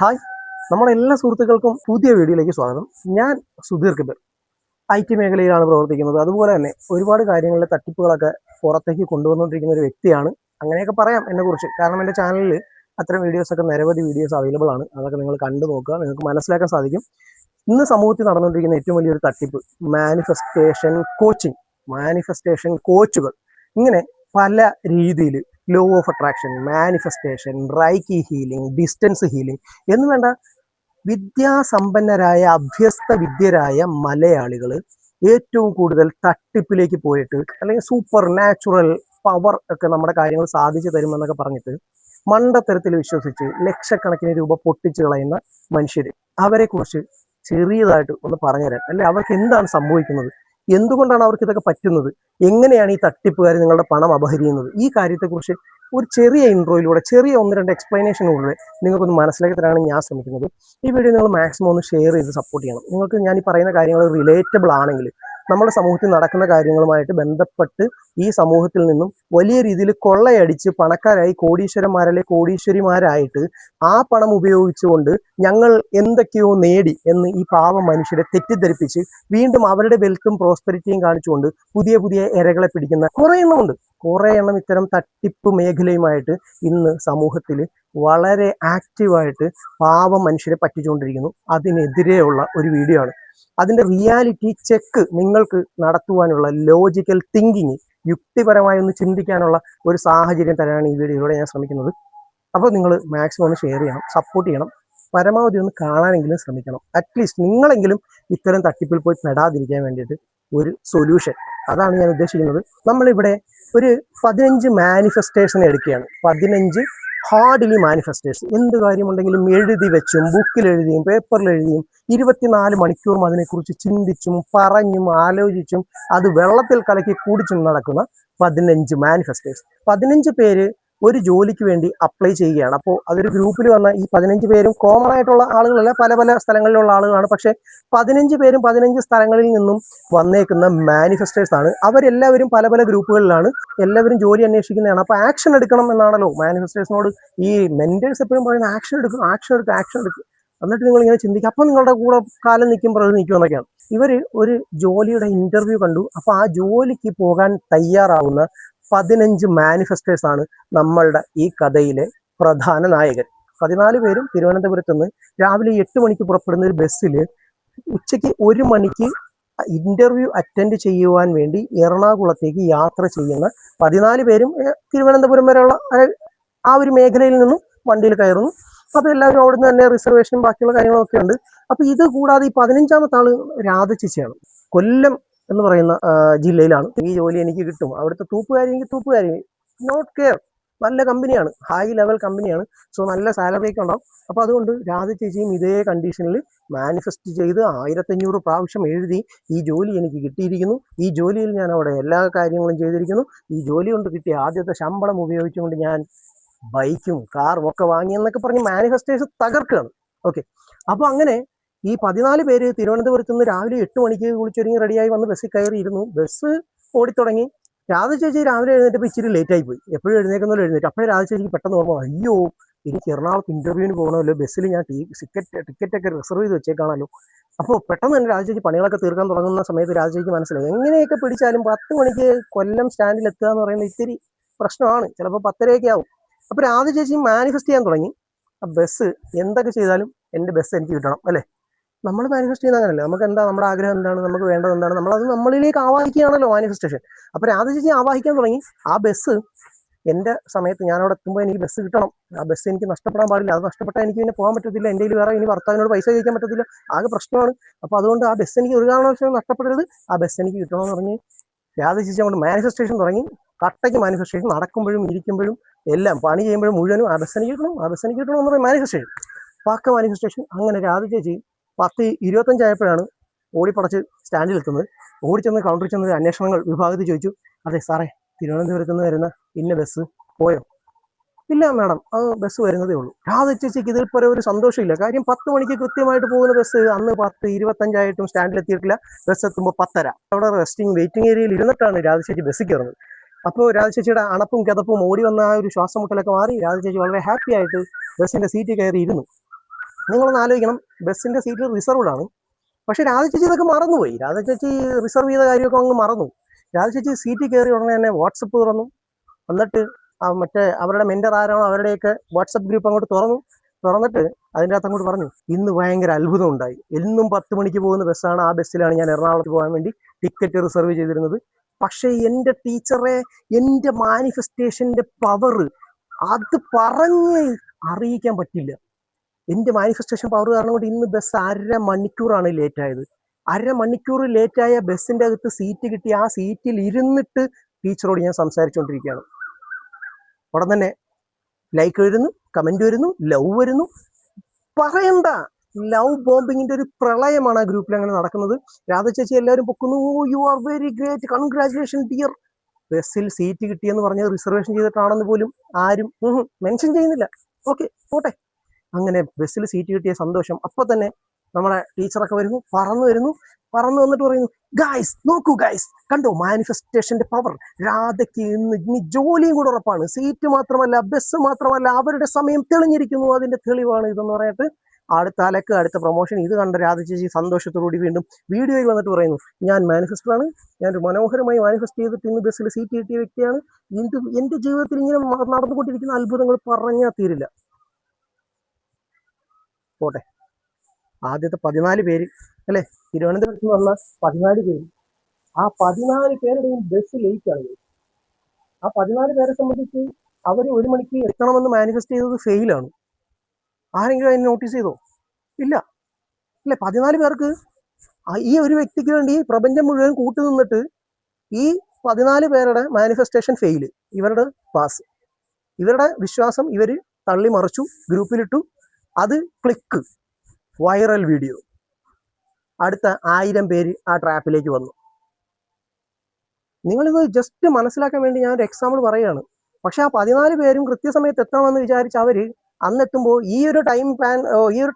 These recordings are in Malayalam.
ഹായ്, നമ്മുടെ എല്ലാ സുഹൃത്തുക്കൾക്കും പുതിയ വീഡിയോയിലേക്ക് സ്വാഗതം. ഞാൻ സുധീർ കിബർ. IT മേഖലയിലാണ് പ്രവർത്തിക്കുന്നത്. അതുപോലെ തന്നെ ഒരുപാട് കാര്യങ്ങളിലെ തട്ടിപ്പുകളൊക്കെ പുറത്തേക്ക് കൊണ്ടുവന്നുകൊണ്ടിരിക്കുന്ന ഒരു വ്യക്തിയാണ്. അങ്ങനെയൊക്കെ പറയാം എന്നെക്കുറിച്ച്. കാരണം എൻ്റെ ചാനലിൽ അത്തരം വീഡിയോസൊക്കെ നിരവധി വീഡിയോസ് അവൈലബിൾ ആണ്. അതൊക്കെ നിങ്ങൾ കണ്ടു നോക്കുക, നിങ്ങൾക്ക് മനസ്സിലാക്കാൻ സാധിക്കും. ഇന്ന് സമൂഹത്തിൽ നടന്നുകൊണ്ടിരിക്കുന്ന ഏറ്റവും വലിയൊരു തട്ടിപ്പ് മാനിഫെസ്റ്റേഷൻ കോച്ചുകൾ. ഇങ്ങനെ പല രീതിയിൽ law of attraction, manifestation, റൈക്കി healing, distance healing എന്ന് വേണ്ട വിദ്യാസമ്പന്നരായ അഭ്യസ്ത വിദ്യരായ മലയാളികൾ ഏറ്റവും കൂടുതൽ തട്ടിപ്പിലേക്ക് പോയിട്ട്, അല്ലെങ്കിൽ സൂപ്പർ നാച്ചുറൽ പവർ ഒക്കെ നമ്മുടെ കാര്യങ്ങൾ സാധിച്ചു തരുമെന്നൊക്കെ പറഞ്ഞിട്ട് മണ്ടത്തരത്തിൽ വിശ്വസിച്ച് ലക്ഷക്കണക്കിന് രൂപ പൊട്ടിച്ചു കളയുന്ന മനുഷ്യർ. അവരെ കുറിച്ച് ചെറിയതായിട്ട് ഒന്ന് പറഞ്ഞുതരാൻ, അല്ലെ അവർക്ക് എന്താണ് സംഭവിക്കുന്നത്, എന്തുകൊണ്ടാണ് അവർക്ക് ഇതൊക്കെ പറ്റുന്നത്, എങ്ങനെയാണ് ഈ തട്ടിപ്പുകാർ നിങ്ങളുടെ പണം അപഹരിക്കുന്നത്, ഈ കാര്യത്തെക്കുറിച്ച് ഒരു ചെറിയ ഇൻട്രോയിലൂടെ, ചെറിയ ഒന്ന് രണ്ട് എക്സ്പ്ലനേഷനിലൂടെ നിങ്ങൾക്കൊന്ന് മനസ്സിലാക്കി തരാനാണ് ഞാൻ ശ്രമിക്കുന്നത്. ഈ വീഡിയോ നിങ്ങൾ മാക്സിമം ഒന്ന് ഷെയർ ചെയ്ത് സപ്പോർട്ട് ചെയ്യണം. നിങ്ങൾക്ക് ഞാൻ ഈ പറയുന്ന കാര്യങ്ങൾ റിലേറ്റബിൾ ആണെങ്കിൽ, നമ്മുടെ സമൂഹത്തിൽ നടക്കുന്ന കാര്യങ്ങളുമായിട്ട് ബന്ധപ്പെട്ട് ഈ സമൂഹത്തിൽ നിന്നും വലിയ രീതിയിൽ കൊള്ളയടിച്ച് പണക്കാരായി കോടീശ്വരിമാരായിട്ട് ആ പണം ഉപയോഗിച്ചുകൊണ്ട് ഞങ്ങൾ എന്തൊക്കെയോ നേടി എന്ന് ഈ പാവം മനുഷ്യരെ തെറ്റിദ്ധരിപ്പിച്ച് വീണ്ടും അവരുടെ വെൽത്തും പ്രോസ്പെരിറ്റിയും കാണിച്ചുകൊണ്ട് പുതിയ പുതിയ ഇരകളെ പിടിക്കുന്ന കുറേ എണ്ണം ഇത്തരം തട്ടിപ്പ് മേഖലയുമായിട്ട് ഇന്ന് സമൂഹത്തിൽ വളരെ ആക്റ്റീവായിട്ട് പാവം മനുഷ്യരെ പറ്റിച്ചുകൊണ്ടിരിക്കുന്നു. അതിനെതിരെയുള്ള ഒരു വീഡിയോ ആണ്. അതിന്റെ റിയാലിറ്റി ചെക്ക് നിങ്ങൾക്ക് നടത്തുവാനുള്ള ലോജിക്കൽ തിങ്കിങ്, യുക്തിപരമായി ഒന്ന് ചിന്തിക്കാനുള്ള ഒരു സാഹചര്യം തരാനാണ് ഈ വീഡിയോയിലൂടെ ഞാൻ ശ്രമിക്കുന്നത്. അപ്പോൾ നിങ്ങൾ മാക്സിമം ഒന്ന് ഷെയർ ചെയ്യണം, സപ്പോർട്ട് ചെയ്യണം, പരമാവധി ഒന്ന് കാണാനെങ്കിലും ശ്രമിക്കണം. അറ്റ്ലീസ്റ്റ് നിങ്ങളെങ്കിലും ഇത്തരം തട്ടിപ്പിൽ പോയി പെടാതിരിക്കാൻ വേണ്ടിയിട്ട് ഒരു സൊല്യൂഷൻ, അതാണ് ഞാൻ ഉദ്ദേശിക്കുന്നത്. നമ്മളിവിടെ ഒരു 15 മാനിഫെസ്റ്റേഷൻ എടുക്കുകയാണ്. 15 ഹാർഡ്ലി മാനിഫെസ്റ്റേഷൻ. എന്ത് കാര്യമുണ്ടെങ്കിലും എഴുതി വെച്ചും ബുക്കിൽ എഴുതിയും പേപ്പറിൽ എഴുതിയും 24 മണിക്കൂറും അതിനെക്കുറിച്ച് ചിന്തിച്ചും പറഞ്ഞും ആലോചിച്ചും അത് വെള്ളത്തിൽ കലക്കി കുടിച്ചും നടക്കുന്ന 15 മാനിഫെസ്റ്റേഷൻ. 15 പേര് ഒരു ജോലിക്ക് വേണ്ടി അപ്ലൈ ചെയ്യുകയാണ്. അപ്പോൾ അതൊരു ഗ്രൂപ്പിൽ വന്ന ഈ 15 പേരും കോമൺ ആയിട്ടുള്ള ആളുകളല്ല, പല പല സ്ഥലങ്ങളിലുള്ള ആളുകളാണ്. പക്ഷേ 15 പേരും 15 സ്ഥലങ്ങളിൽ നിന്നും വന്നേക്കുന്ന മാനിഫെസ്റ്റേഴ്സ് ആണ്. അവരെല്ലാവരും പല പല ഗ്രൂപ്പുകളിലാണ്, എല്ലാവരും ജോലി അന്വേഷിക്കുന്നതാണ്. അപ്പോൾ ആക്ഷൻ എടുക്കണം എന്നാണല്ലോ മാനിഫെസ്റ്റേഴ്സിനോട് ഈ മെന്റേഴ്സ് എപ്പോഴും പറയുന്ന. ആക്ഷൻ എടുക്കും. എന്നിട്ട് നിങ്ങൾ ഇങ്ങനെ ചിന്തിക്കുക, അപ്പം നിങ്ങളുടെ കൂടെ കാലം നിൽക്കും പ്രതി നിൽക്കും എന്നൊക്കെയാണ്. ഇവർ ഒരു ജോലിയുടെ ഇന്റർവ്യൂ കണ്ടു. അപ്പോൾ ആ ജോലിക്ക് പോകാൻ തയ്യാറാവുന്ന 15 മാനിഫെസ്റ്റേഴ്സ് ആണ് നമ്മളുടെ ഈ കഥയിലെ പ്രധാന നായകൻ. 14 പേരും തിരുവനന്തപുരത്ത് നിന്ന് രാവിലെ 8 മണിക്ക് പുറപ്പെടുന്ന ഒരു ബസ്സിൽ ഉച്ചയ്ക്ക് 1 മണിക്ക് ഇന്റർവ്യൂ അറ്റൻഡ് ചെയ്യുവാൻ വേണ്ടി എറണാകുളത്തേക്ക് യാത്ര ചെയ്യുന്ന 14 പേരും തിരുവനന്തപുരം വരെയുള്ള ആ ഒരു മേഖലയിൽ നിന്നും വണ്ടിയിൽ കയറുന്നു. അപ്പൊ എല്ലാവരും അവിടുന്ന് തന്നെ റിസർവേഷനും ബാക്കിയുള്ള കാര്യങ്ങളൊക്കെ ഉണ്ട്. അപ്പൊ ഇത് കൂടാതെ ഈ 15ാമത്തെ ആള് രാധചേച്ചിയാണ്. കൊല്ലം എന്ന് പറയുന്ന ജില്ലയിലാണ്. ഈ ജോലി എനിക്ക് കിട്ടും, അവിടുത്തെ തൂപ്പുകാരി നോട്ട് കെയർ, നല്ല കമ്പനിയാണ്, ഹൈ ലെവൽ കമ്പനിയാണ്, സോ നല്ല സാലറി ഒക്കെ ഉണ്ടാവും. അപ്പൊ അതുകൊണ്ട് രാധചേച്ചിയും ഇതേ കണ്ടീഷനിൽ മാനിഫെസ്റ്റ് ചെയ്ത് 1500 പ്രാവശ്യം എഴുതി ഈ ജോലി എനിക്ക് കിട്ടിയിരിക്കുന്നു, ഈ ജോലിയിൽ ഞാൻ അവിടെ എല്ലാ കാര്യങ്ങളും ചെയ്തിരിക്കുന്നു, ഈ ജോലി കൊണ്ട് കിട്ടിയ ആദ്യത്തെ ശമ്പളം ഉപയോഗിച്ചുകൊണ്ട് ഞാൻ ബൈക്കും കാറും ഒക്കെ വാങ്ങിയെന്നൊക്കെ പറഞ്ഞ് മാനിഫെസ്റ്റേഷൻ തകർക്കുകയാണ്. ഓക്കെ, അപ്പൊ അങ്ങനെ ഈ 14 പേര് തിരുവനന്തപുരത്ത് നിന്ന് രാവിലെ 8 മണിക്ക് കുളിച്ചൊരുങ്ങി റെഡിയായി വന്ന് ബസ്സിൽ കയറിയിരുന്നു. ബസ് ഓടിത്തുടങ്ങി. രാധചേച്ചി രാവിലെ എഴുന്നേറ്റപ്പോൾ ഇച്ചിരി ലേറ്റ് ആയി പോയി. എപ്പോഴും എഴുന്നേക്കുന്നല്ലോ എഴുന്നേറ്റ്. അപ്പോഴേ രാധചേച്ചിക്ക് പെട്ടെന്ന് ഓർമ്മ, അയ്യോ എനിക്ക് എറണാകുളത്ത് ഇന്റർവ്യൂവിന് പോകണമല്ലോ, ബസ്സിൽ ഞാൻ ടിക്കറ്റ് ഒക്കെ റിസർവ് ചെയ്ത് വെച്ചേക്കാണല്ലോ. അപ്പോൾ പെട്ടെന്ന് തന്നെ രാധചേച്ചി പണികളൊക്കെ തീർക്കാൻ തുടങ്ങുന്ന സമയത്ത് രാധചേച്ചിക്ക് മനസ്സിലായി, എങ്ങനെയൊക്കെ പിടിച്ചാലും 10 മണിക്ക് കൊല്ലം സ്റ്റാൻഡിൽ എത്തുക എന്ന് പറയുന്നത് ഇത്തിരി പ്രശ്നമാണ്, ചിലപ്പോൾ 10:30 ആവും. അപ്പോൾ രാധചേച്ചി മാനിഫെസ്റ്റ് ചെയ്യാൻ തുടങ്ങി. ആ ബസ് എന്തൊക്കെ ചെയ്താലും എൻ്റെ ബസ് എനിക്ക് കിട്ടണം, അല്ലേ? നമ്മൾ മാനിഫെസ്റ്റ് ചെയ്യുന്ന അങ്ങനല്ലേ, നമുക്ക് എന്താ നമ്മുടെ ആഗ്രഹം എന്താണ്, നമുക്ക് വേണ്ടത് എന്താണ്, നമ്മളത് നമ്മളിലേക്ക് ആവാഹിക്കുകയാണല്ലോ മാനിഫെസ്റ്റേഷൻ. അപ്പൊ രാധചേച്ചി ആവാഹിക്കാൻ തുടങ്ങി. ആ ബസ് എൻ്റെ സമയത്ത് ഞാൻ അവിടെ എത്തുമ്പോൾ എനിക്ക് ബസ് കിട്ടണം, ആ ബസ് എനിക്ക് നഷ്ടപ്പെടാൻ പാടില്ല, അത് നഷ്ടപ്പെട്ടാൽ എനിക്ക് പിന്നെ പോകാൻ പറ്റത്തില്ല, എൻ്റെ കയ്യിൽ വേറെ ഇനി ഭർത്താവിനോട് പൈസ ചോദിക്കാൻ പറ്റത്തില്ല, ആകെ പ്രശ്നമാണ്. അപ്പൊ അതുകൊണ്ട് ആ ബസ് എനിക്ക് ഒരു കാരണവശാലും നഷ്ടപ്പെടരുത്, ആ ബസ് എനിക്ക് കിട്ടണമെന്ന് പറഞ്ഞ് രാധചേച്ചി കൊണ്ട് മാനിഫെസ്റ്റേഷൻ തുടങ്ങി. കട്ടയ്ക്ക് മാനിഫെസ്റ്റേഷൻ, നടക്കുമ്പോഴും ഇരിക്കുമ്പോഴും എല്ലാം, പണി ചെയ്യുമ്പോഴും മുഴുവനും ആ ബസ് എനിക്ക് കിട്ടണം എന്ന് പറയും മാനിഫെസ്റ്റേഷൻ, പക്ക മാനിഫെസ്റ്റേഷൻ. അങ്ങനെ രാധചേച്ചി 10:25 ആയപ്പോഴാണ് ഓടിപ്പടച്ച് സ്റ്റാൻഡിൽ എത്തുന്നത്. ഓടിച്ചെന്ന് കൗണ്ടറിൽ ചെന്ന് അന്വേഷണങ്ങൾ വിഭാഗത്തിൽ ചോദിച്ചു, അതെ സാറേ, തിരുവനന്തപുരത്ത് നിന്ന് വരുന്ന ഇന്ന ബസ് പോയോ? ഇല്ല മാഡം, അത് ബസ് വരുന്നതേ ഉള്ളൂ. രാധചേച്ചിക്ക് ഇതിൽ പോലെ ഒരു സന്തോഷമില്ല. കാര്യം 10 മണിക്ക് കൃത്യമായിട്ട് പോകുന്ന ബസ് അന്ന് 10:25 സ്റ്റാൻഡിൽ എത്തിയിട്ടില്ല. ബസ് എത്തുമ്പോൾ 10:30. അവിടെ വെയിറ്റിംഗ് ഏരിയയിൽ ഇരുന്നിട്ടാണ് രാധചേച്ചി ബസ്സിൽ കയറുന്നത്. അപ്പോൾ രാധചേച്ചിയുടെ അണപ്പും കിതപ്പും ഓടി വന്ന ആ ഒരു ശ്വാസം മുട്ടലൊക്കെ മാറി രാധചേച്ചി വളരെ ഹാപ്പി ആയിട്ട് ബസ്സിന്റെ സീറ്റിൽ കയറി ഇരുന്നു. നിങ്ങളൊന്ന് ആലോചിക്കണം, ബസ്സിന്റെ സീറ്റ് റിസർവ്ഡ് ആണ്. പക്ഷെ രാധ ചേച്ചി ഇതൊക്കെ മറന്നുപോയി. രാധ ചേച്ചി റിസർവ് ചെയ്ത കാര്യമൊക്കെ അങ്ങ് മറന്നു. രാധ ചേച്ചി സീറ്റിൽ കയറി ഉടനെ തന്നെ വാട്സപ്പ് തുറന്നു. എന്നിട്ട് മറ്റേ അവരുടെ മെന്റർ ആരാണോ അവരുടെയൊക്കെ വാട്സപ്പ് ഗ്രൂപ്പ് അങ്ങോട്ട് തുറന്നിട്ട് അതിൻ്റെ അകത്ത് അങ്ങോട്ട് പറഞ്ഞു, ഇന്ന് ഭയങ്കര അത്ഭുതം ഉണ്ടായി. എന്നും 10 മണിക്ക് പോകുന്ന ബസ്സാണ്. ആ ബസ്സിലാണ് ഞാൻ എറണാകുളത്ത് പോകാൻ വേണ്ടി ടിക്കറ്റ് റിസർവ് ചെയ്തിരുന്നത്. പക്ഷെ എൻ്റെ ടീച്ചറെ, എൻ്റെ മാനിഫെസ്റ്റേഷന്റെ പവർ അത് പറഞ്ഞ് അറിയിക്കാൻ പറ്റില്ല. എൻ്റെ മാനിഫെസ്റ്റേഷൻ പവർ കാരണം കൊണ്ട് ഇന്ന് ബസ് 1/2 മണിക്കൂറാണ് ലേറ്റ് ആയത്. 1/2 മണിക്കൂർ ലേറ്റായ ബസ്സിന്റെ അകത്ത് സീറ്റ് കിട്ടി. ആ സീറ്റിൽ ഇരുന്നിട്ട് ടീച്ചറോട് ഞാൻ സംസാരിച്ചുകൊണ്ടിരിക്കുകയാണ്. ഉടൻ തന്നെ ലൈക്ക് വരുന്നു, കമന്റ് വരുന്നു, ലവ് വരുന്നു. പറയണ്ട, ലവ് ബോംബിങ്ങിന്റെ ഒരു പ്രളയമാണ് ആ ഗ്രൂപ്പിൽ അങ്ങനെ നടക്കുന്നത്. രാധ ചേച്ചി എല്ലാവരും പൊക്കുന്നു, you are very great, congratulation dear. ബസ്സിൽ സീറ്റ് കിട്ടിയെന്ന് പറഞ്ഞത് റിസർവേഷൻ ചെയ്തിട്ടാണെന്ന് പോലും ആരും മെൻഷൻ ചെയ്യുന്നില്ല. ഓക്കെ, പോട്ടെ. അങ്ങനെ ബസ്സിൽ സീറ്റ് കിട്ടിയ സന്തോഷം. അപ്പൊ തന്നെ നമ്മുടെ ടീച്ചറൊക്കെ വരുന്നു, പറന്നു വന്നിട്ട് പറയുന്നു, ഗായ്സ് നോക്കൂ ഗായ്സ്, കണ്ടോ മാനിഫെസ്റ്റേഷന്റെ പവർ. രാധയ്ക്ക് ഇനി ജോലിയും കൂടെ ഉറപ്പാണ്. സീറ്റ് മാത്രമല്ല, ബസ് മാത്രമല്ല, അവരുടെ സമയം തെളിഞ്ഞിരിക്കുന്നു. അതിന്റെ തെളിവാണ് ഇതെന്ന് പറഞ്ഞിട്ട് അടുത്ത പ്രൊമോഷൻ ഇത് കണ്ട രാധ ചേച്ചി സന്തോഷത്തോടുകൂടി വീണ്ടും വീഡിയോയിൽ വന്നിട്ട് പറയുന്നു, ഞാൻ മാനിഫെസ്റ്ററാണ്, ഞാനൊരു മനോഹരമായി മാനിഫെസ്റ്റ് ചെയ്തിട്ട് ഇന്ന് ബസ്സിൽ സീറ്റ് കിട്ടിയ വ്യക്തിയാണ്. എന്റെ ജീവിതത്തിൽ ഇങ്ങനെ നടന്നുകൊണ്ടിരിക്കുന്ന അത്ഭുതങ്ങൾ പറഞ്ഞാൽ തീരില്ല. പോട്ടെ, ആദ്യത്തെ 14 പേര് അല്ലെ, തിരുവനന്തപുരത്ത് നിന്ന് വന്ന 14 പേര്, ആ 14 പേരുടെയും ബസ് ലേറ്റ് ആണ്. ആ 14 പേരെ സംബന്ധിച്ച് അവർ 1 മണിക്ക് എത്തണമെന്ന് മാനിഫെസ്റ്റ് ചെയ്തത് ഫെയിലാണ്. ആരെങ്കിലും അതിന് നോട്ടീസ് ചെയ്തോ? ഇല്ല അല്ലെ. 14 പേർക്ക് ഈ ഒരു വ്യക്തിക്ക് വേണ്ടി പ്രപഞ്ചം മുഴുവൻ കൂട്ടുനിന്നിട്ട് ഈ 14 പേരുടെ മാനിഫെസ്റ്റേഷൻ ഫെയില്, ഇവരുടെ പാസ്. ഇവരുടെ വിശ്വാസം ഇവർ തള്ളി മറിച്ചു, ഗ്രൂപ്പിലിട്ടു. അത് ക്ലിക്ക്, വൈറൽ വീഡിയോ. അടുത്ത 1000 പേര് ആ ട്രാപ്പിലേക്ക് വന്നു. നിങ്ങളിത് ജസ്റ്റ് മനസ്സിലാക്കാൻ വേണ്ടി ഞാൻ ഒരു എക്സാമ്പിൾ പറയുകയാണ്. പക്ഷെ ആ 14 പേരും കൃത്യസമയത്ത് എത്തണമെന്ന് വിചാരിച്ച് അവര് അന്നെത്തുമ്പോൾ ഈ ഒരു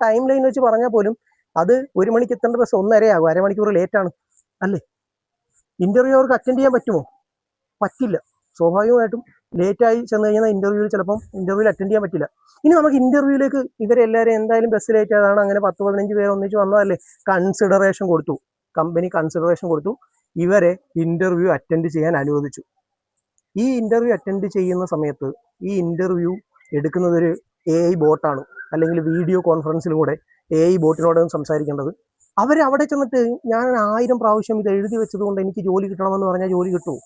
ടൈം ലൈൻ വെച്ച് പറഞ്ഞാൽ പോലും അത് 1 മണിക്ക് എത്തേണ്ട ബസ് 1:30 ആകും. 1/2 മണിക്കൂർ ലേറ്റ് ആണ് അല്ലേ. ഇന്റർവ്യൂ അവർക്ക് അറ്റൻഡ് ചെയ്യാൻ പറ്റുമോ? പറ്റില്ല. സ്വാഭാവികമായിട്ടും ലേറ്റായി ചെന്ന് കഴിഞ്ഞാൽ ഇന്റർവ്യൂവിൽ അറ്റൻഡ് ചെയ്യാൻ പറ്റില്ല. ഇനി നമുക്ക് ഇന്റർവ്യൂവിലേക്ക് ഇവരെല്ലാവരും എന്തായാലും ബസ് ലേറ്റ് ആയതാണ്, അങ്ങനെ 10-15 പേർ ഒന്നിച്ച് വന്നതല്ലേ, കൺസിഡറേഷൻ കൊടുത്തു. കമ്പനി കൺസിഡറേഷൻ കൊടുത്തു, ഇവരെ ഇന്റർവ്യൂ അറ്റൻഡ് ചെയ്യാൻ അനുവദിച്ചു. ഈ ഇന്റർവ്യൂ അറ്റൻഡ് ചെയ്യുന്ന സമയത്ത് ഈ ഇന്റർവ്യൂ എടുക്കുന്നത് ഒരു AI ബോട്ടാണ്, അല്ലെങ്കിൽ വീഡിയോ കോൺഫറൻസിലൂടെ AI ബോട്ടിനോട് സംസാരിക്കേണ്ടത്. അവിടെ ചെന്നിട്ട് ഞാൻ 1000 പ്രാവശ്യം ഇത് എഴുതി വെച്ചത് കൊണ്ട് എനിക്ക് ജോലി കിട്ടണമെന്ന് പറഞ്ഞാൽ ജോലി കിട്ടുമോ?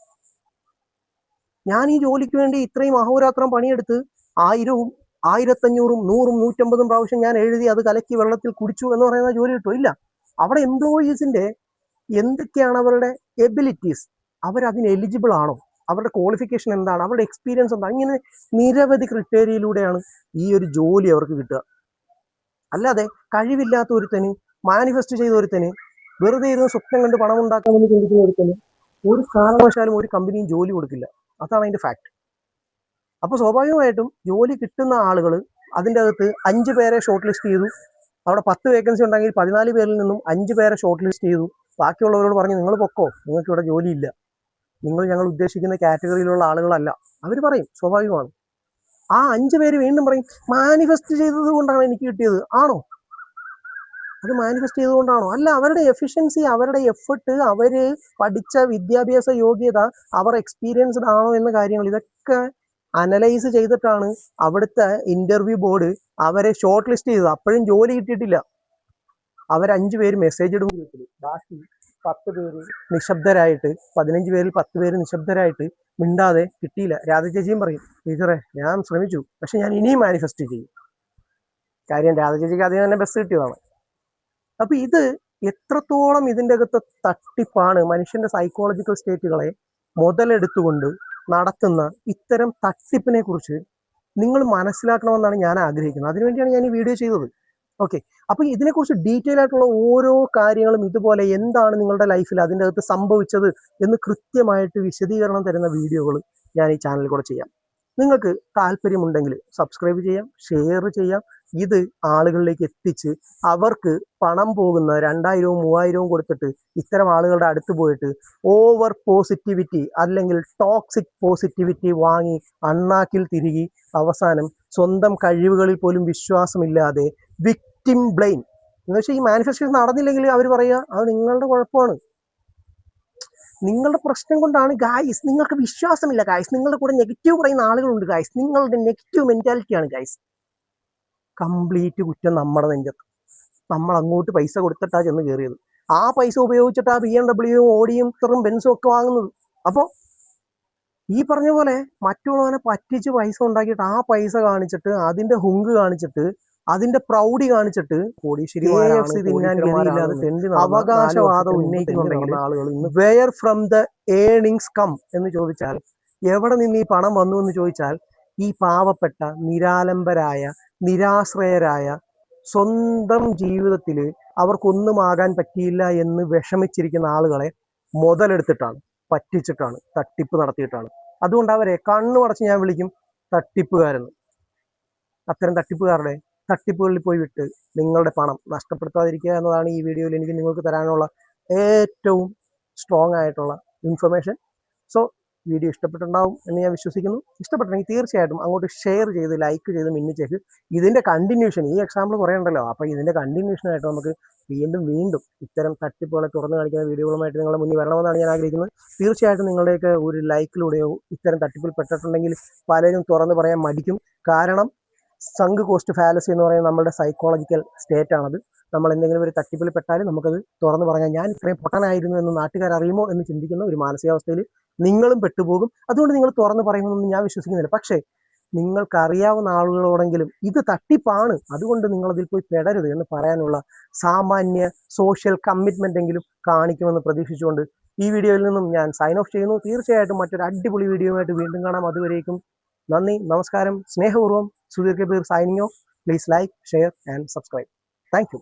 ഞാൻ ഈ ജോലിക്ക് വേണ്ടി ഇത്രയും അഹോരാത്രം പണിയെടുത്ത് 1000ഉം 1500ഉം 100ഉം 150ഉം പ്രാവശ്യം ഞാൻ എഴുതി അത് കലക്കി വെള്ളത്തിൽ കുടിച്ചു എന്ന് പറയുന്ന ജോലി കിട്ടുമോ? ഇല്ല. അവിടെ എംപ്ലോയീസിന്റെ എന്തൊക്കെയാണ് അവരുടെ എബിലിറ്റീസ്, അവരതിന് എലിജിബിൾ ആണോ, അവരുടെ ക്വാളിഫിക്കേഷൻ എന്താണ്, അവരുടെ എക്സ്പീരിയൻസ് എന്താണ്, ഇങ്ങനെ നിരവധി ക്രിറ്റേരിയയിലൂടെയാണ് ഈ ഒരു ജോലി അവർക്ക് കിട്ടുക. അല്ലാതെ കഴിവില്ലാത്ത ഒരുത്തന്, മാനിഫെസ്റ്റ് ചെയ്ത ഒരുത്തന്, വെറുതെ ഇരുന്ന് സ്വപ്നം കണ്ട് പണം ഉണ്ടാക്കാമെന്ന് ചിന്തിക്കുന്ന ഒരുത്തന് ഒരു കാരണവശാലും ഒരു കമ്പനിയും ജോലി കൊടുക്കില്ല. അതാണ് അതിന്റെ ഫാക്ട്. അപ്പൊ സ്വാഭാവികമായിട്ടും ജോലി കിട്ടുന്ന ആളുകൾ അതിൻ്റെ അകത്ത് 5 പേരെ ഷോർട്ട് ലിസ്റ്റ് ചെയ്തു. അവിടെ 10 വേക്കൻസി ഉണ്ടെങ്കിൽ 14 പേരിൽ നിന്നും 5 പേരെ ഷോർട്ട് ലിസ്റ്റ് ചെയ്തു. ബാക്കിയുള്ളവരോട് പറഞ്ഞു, നിങ്ങൾ പൊക്കോ, നിങ്ങൾക്ക് ഇവിടെ ജോലിയില്ല, നിങ്ങൾ ഞങ്ങൾ ഉദ്ദേശിക്കുന്ന കാറ്റഗറിയിലുള്ള ആളുകളല്ല. അവർ പറയും, സ്വാഭാവികമാണ്. ആ 5 പേര് വീണ്ടും പറയും, മാനിഫെസ്റ്റ് ചെയ്തത് കൊണ്ടാണ് എനിക്ക് കിട്ടിയത്. ആണോ? അത് മാനിഫെസ്റ്റ് ചെയ്തുകൊണ്ടാണോ? അല്ല, അവരുടെ എഫിഷ്യൻസി, അവരുടെ എഫർട്ട്, അവര് പഠിച്ച വിദ്യാഭ്യാസ യോഗ്യത, അവർ എക്സ്പീരിയൻസ്ഡ് ആണോ എന്ന കാര്യങ്ങൾ ഇതൊക്കെ അനലൈസ് ചെയ്തിട്ടാണ് അവിടുത്തെ ഇന്റർവ്യൂ ബോർഡ് അവരെ ഷോർട്ട് ലിസ്റ്റ് ചെയ്തത്. അപ്പോഴും ജോലി കിട്ടിയിട്ടില്ല. അവർ 5 പേര് മെസ്സേജ് ഇടും ഗ്രൂപ്പിൽ, ബാക്കി 10 പേര് നിശബ്ദരായിട്ട്, 15 പേരിൽ 10 പേര് നിശബ്ദരായിട്ട് മിണ്ടാതെ കിട്ടിയില്ല. രാധ ചേച്ചിയും പറയും, ടീച്ചറെ ഞാൻ ശ്രമിച്ചു, പക്ഷെ ഞാൻ ഇനിയും മാനിഫെസ്റ്റ് ചെയ്യും. കാര്യം രാധ ചേച്ചിക്ക് ആദ്യം തന്നെ ബസ് കിട്ടിയതാണ്. അപ്പൊ ഇത് എത്രത്തോളം ഇതിൻ്റെ അകത്ത് തട്ടിപ്പാണ്, മനുഷ്യന്റെ സൈക്കോളജിക്കൽ സ്റ്റേറ്റുകളെ മുതലെടുത്തുകൊണ്ട് നടത്തുന്ന ഇത്തരം തട്ടിപ്പിനെ കുറിച്ച് നിങ്ങൾ മനസ്സിലാക്കണമെന്നാണ് ഞാൻ ആഗ്രഹിക്കുന്നത്. അതിനുവേണ്ടിയാണ് ഞാൻ ഈ വീഡിയോ ചെയ്തത്. ഓക്കെ, അപ്പൊ ഇതിനെക്കുറിച്ച് ഡീറ്റെയിൽ ആയിട്ടുള്ള ഓരോ കാര്യങ്ങളും ഇതുപോലെ എന്താണ് നിങ്ങളുടെ ലൈഫിൽ അതിൻ്റെ അകത്ത് സംഭവിച്ചത് എന്ന് കൃത്യമായിട്ട് വിശദീകരണം തരുന്ന വീഡിയോകൾ ഞാൻ ഈ ചാനലിൽ കൂടെ ചെയ്യാം. നിങ്ങൾക്ക് താല്പര്യമുണ്ടെങ്കിൽ സബ്സ്ക്രൈബ് ചെയ്യാം, ഷെയർ ചെയ്യാം. ഇത് ആളുകളിലേക്ക് എത്തിച്ച് അവർക്ക് പണം പോകുന്ന 2000ഉം 3000ഉം കൊടുത്തിട്ട് ഇത്തരം ആളുകളുടെ അടുത്ത് പോയിട്ട് ഓവർ പോസിറ്റിവിറ്റി അല്ലെങ്കിൽ ടോക്സിക് പോസിറ്റിവിറ്റി വാങ്ങി അണ്ണാക്കിൽ തിരികി അവസാനം സ്വന്തം കഴിവുകളിൽ പോലും വിശ്വാസമില്ലാതെ വിക്ടിം ബ്ലെയിം എന്ന് വെച്ചാൽ ഈ മാനിഫെസ്റ്റേഷൻ നടന്നില്ലെങ്കിൽ അവർ പറയുക അത് നിങ്ങളുടെ കുഴപ്പമാണ്, നിങ്ങളുടെ പ്രശ്നം കൊണ്ടാണ് ഗായ്സ്, നിങ്ങൾക്ക് വിശ്വാസമില്ല ഗായ്സ്, നിങ്ങളുടെ കൂടെ നെഗറ്റീവ് പറയുന്ന ആളുകളുണ്ട് ഗായ്സ്, നിങ്ങളുടെ നെഗറ്റീവ് മെന്റാലിറ്റിയാണ് ഗായ്സ്. കംപ്ലീറ്റ് കുറ്റം നമ്മുടെ നെഞ്ചത്ത്. നമ്മൾ അങ്ങോട്ട് പൈസ കൊടുത്തിട്ടാ ചെന്ന് കയറിയത്, ആ പൈസ ഉപയോഗിച്ചിട്ട് ആ BMW ഓടിയും ഇത്രയും ബെൻസും ഒക്കെ വാങ്ങുന്നത്. അപ്പോൾ ഈ പറഞ്ഞ പോലെ മറ്റുള്ളവനെ പറ്റിച്ച് പൈസ ഉണ്ടാക്കിയിട്ട് ആ പൈസ കാണിച്ചിട്ട് അതിന്റെ ഹുങ്ക് കാണിച്ചിട്ട് അതിന്റെ പ്രൗഢി കാണിച്ചിട്ട് അവകാശവാദം ഉന്നയിക്കുന്നുണ്ടെങ്കിൽ where from the earnings come എന്ന് ചോദിച്ചാൽ, എവിടെ നിന്ന് ഈ പണം വന്നു എന്ന് ചോദിച്ചാൽ, ഈ പാവപ്പെട്ട നിരാലംബരായ നിരാശ്രയരായ സ്വന്തം ജീവിതത്തിൽ അവർക്കൊന്നും ആകാൻ പറ്റിയില്ല എന്ന് വിഷമിച്ചിരിക്കുന്ന ആളുകളെ മുതലെടുത്തിട്ടാണ്, പറ്റിച്ചിട്ടാണ്, തട്ടിപ്പ് നടത്തിയിട്ടാണ്. അതുകൊണ്ട് അവരെ കണ്ണുമടച്ച് ഞാൻ വിളിക്കും തട്ടിപ്പുകാരെന്ന്. അത്തരം തട്ടിപ്പുകാരുടെ തട്ടിപ്പുകളിൽ പോയി വിട്ട് നിങ്ങളുടെ പണം നഷ്ടപ്പെടുത്താതിരിക്കുക എന്നതാണ് ഈ വീഡിയോയിൽ എനിക്ക് നിങ്ങൾക്ക് തരാനുള്ള ഏറ്റവും സ്ട്രോങ് ആയിട്ടുള്ള ഇൻഫർമേഷൻ. സോ വീഡിയോ ഇഷ്ടപ്പെട്ടിട്ടുണ്ടാവും എന്ന് ഞാൻ വിശ്വസിക്കുന്നു. ഇഷ്ടപ്പെട്ടെങ്കിൽ തീർച്ചയായിട്ടും അങ്ങോട്ട് ഷെയർ ചെയ്ത് ലൈക്ക് ചെയ്ത് മിന്നിച്ചേക്ക്. ഇതിന്റെ കണ്ടിന്യൂഷൻ, ഈ എക്സാമ്പിൾ കുറേ ഉണ്ടല്ലോ, അപ്പോൾ ഇതിന്റെ കണ്ടിന്യൂഷനായിട്ട് നമുക്ക് വീണ്ടും ഇത്തരം തട്ടിപ്പുകളെ തുറന്നു കാണിക്കുന്ന വീഡിയോകളുമായിട്ട് നിങ്ങളുടെ മുന്നിൽ വരണമെന്നാണ് ഞാൻ ആഗ്രഹിക്കുന്നത്. തീർച്ചയായിട്ടും നിങ്ങളുടെയൊക്കെ ഒരു ലൈക്കിലൂടെയോ ഇത്തരം തട്ടിപ്പിൽ പെട്ടിട്ടുണ്ടെങ്കിൽ പലരും തുറന്നു പറയാൻ മടിക്കും. കാരണം സങ്ക് കോസ്റ്റ് ഫാലസി എന്ന് പറയുന്നത് നമ്മുടെ സൈക്കോളജിക്കൽ സ്റ്റേറ്റ് ആണത്. നമ്മൾ എന്തെങ്കിലും ഒരു തട്ടിപ്പിൽ പെട്ടാലും നമുക്കത് തുറന്നു പറഞ്ഞാൽ ഞാൻ ഇത്രയും പൊട്ടനായിരുന്നു എന്ന് നാട്ടുകാർ അറിയുമോ എന്ന് ചിന്തിക്കുന്ന ഒരു മാനസികാവസ്ഥയിൽ നിങ്ങളും പെട്ടുപോകും. അതുകൊണ്ട് നിങ്ങൾ തുറന്നു പറയുമെന്നൊന്നും ഞാൻ വിശ്വസിക്കുന്നില്ല. പക്ഷേ നിങ്ങൾക്കറിയാവുന്ന ആളുകളോടെങ്കിലും ഇത് തട്ടിപ്പാണ്, അതുകൊണ്ട് നിങ്ങൾ അതിൽ പോയി പെടരുത് എന്ന് പറയാനുള്ള സാമാന്യ സോഷ്യൽ കമ്മിറ്റ്മെന്റ് എങ്കിലും കാണിക്കുമെന്ന് പ്രതീക്ഷിച്ചുകൊണ്ട് ഈ വീഡിയോയിൽ നിന്നും ഞാൻ സൈൻ ഓഫ് ചെയ്യുന്നു. തീർച്ചയായിട്ടും മറ്റൊരു അടിപൊളി വീഡിയോയുമായിട്ട് വീണ്ടും കാണാം. അതുവരേക്കും നന്ദി, നമസ്കാരം, സ്നേഹപൂർവ്വം Sudheer Kabir signing off. Please like, share and subscribe. Thank U.